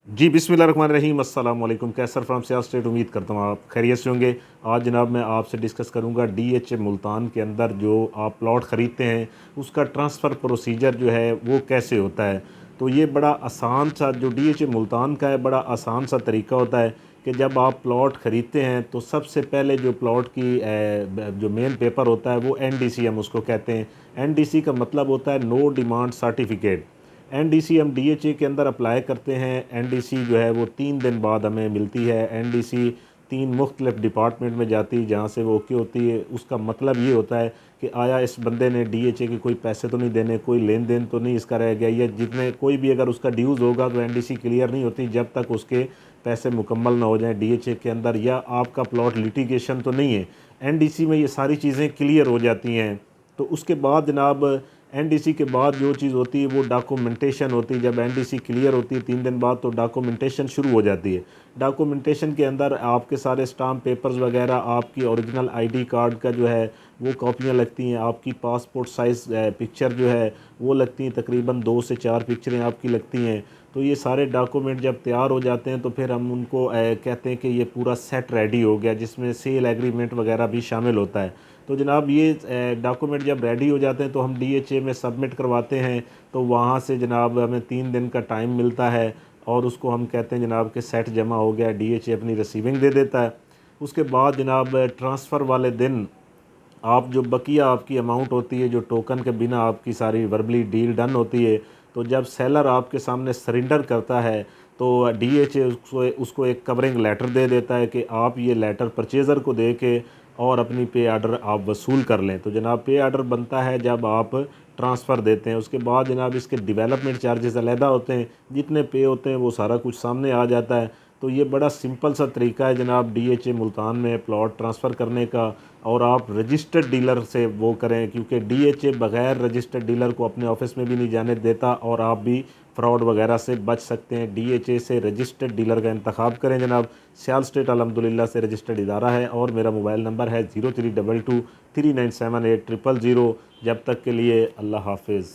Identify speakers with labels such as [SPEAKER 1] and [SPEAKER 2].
[SPEAKER 1] जी बिस्मिल्लाहिर्रहमानिर्रहीम अस्सलाम वालेकुम। कैसर फ्राम सियाल स्टेट। उम्मीद करता हूँ आप खैरियत से होंगे। आज जनाब मैं आपसे डिस्कस करूँगा डीएचए मुल्तान के अंदर जो आप प्लॉट ख़रीदते हैं उसका ट्रांसफ़र प्रोसीजर जो है वो कैसे होता है। तो ये बड़ा आसान सा जो डीएचए मुल्तान का है, बड़ा आसान सा तरीका होता है कि जब आप प्लॉट ख़रीदते हैं तो सबसे पहले जो प्लॉट की जो मेन पेपर होता है वो एनडीसी हम उसको कहते हैं। एनडीसी का मतलब होता है नो डिमांड सर्टिफिकेट। एनडीसी हम डीएचए के अंदर अप्लाई करते हैं। एनडीसी जो है वो 3 दिन बाद हमें मिलती है। एनडीसी 3 मुख्तलिफ डिपार्टमेंट में जाती है जहाँ से वो ओके होती है। उसका मतलब ये होता है कि आया इस बंदे ने डीएचए के कोई पैसे तो नहीं देने, कोई लेन देन तो नहीं इसका रह गया, या जितने कोई भी अगर उसका ड्यूज़ होगा तो एनडीसी क्लियर नहीं होती जब तक उसके पैसे मुकम्मल ना हो जाएं डीएचए के अंदर, या आपका प्लॉट लिटिगेशन तो नहीं है। एनडीसी में ये सारी चीज़ें क्लियर हो जाती हैं। तो उसके बाद जनाब एनडीसी के बाद जो चीज़ होती है वो डॉक्यूमेंटेशन होती है। जब एनडीसी क्लियर होती है 3 दिन बाद तो डॉक्यूमेंटेशन शुरू हो जाती है। डॉक्यूमेंटेशन के अंदर आपके सारे स्टाम्प पेपर्स वगैरह, आपकी ओरिजिनल आईडी कार्ड का जो है वो कॉपियाँ लगती हैं, आपकी पासपोर्ट साइज़ पिक्चर जो है वो लगती हैं, तकरीबन 2 से 4 पिक्चरें आपकी लगती हैं। तो ये सारे डॉक्यूमेंट जब तैयार हो जाते हैं तो फिर हम उनको कहते हैं कि ये पूरा सेट रेडी हो गया, जिसमें सेल एग्रीमेंट वगैरह भी शामिल होता है। तो जनाब ये डॉक्यूमेंट जब रेडी हो जाते हैं तो हम डीएचए में सबमिट करवाते हैं। तो वहाँ से जनाब हमें 3 दिन का टाइम मिलता है और उसको हम कहते हैं जनाब कि सेट जमा हो गया, डीएचए अपनी रिसीविंग दे देता है। उसके बाद जनाब ट्रांसफ़र वाले दिन आप जो बकिया आपकी अमाउंट होती है, जो टोकन के बिना आपकी सारी वर्बली डील डन होती है, तो जब सेलर आपके सामने सरेंडर करता है तो डीएचए उसको उसको एक कवरिंग लेटर दे देता है कि आप ये लेटर परचेज़र को दे के और अपनी पे आर्डर आप वसूल कर लें। तो जनाब पे आर्डर बनता है जब आप ट्रांसफ़र देते हैं। उसके बाद जनाब इसके डेवलपमेंट चार्जेस अलहदा होते हैं, जितने पे होते हैं वो सारा कुछ सामने आ जाता है। तो ये बड़ा सिंपल सा तरीका है जनाब डीएचए मुल्तान में प्लॉट ट्रांसफ़र करने का। और आप रजिस्टर्ड डीलर से वो करें, क्योंकि डीएचए बग़ैर रजिस्टर्ड डीलर को अपने ऑफिस में भी नहीं जाने देता और आप भी फ्रॉड वगैरह से बच सकते हैं। डीएचए से रजिस्टर्ड डीलर का इंतखाब करें जनाब। सियाल स्टेट अल्हम्दुलिल्लाह से रजिस्टर्ड इदारा है और मेरा मोबाइल नंबर है 0322 3978 000। जब तक के लिए अल्लाह हाफिज़।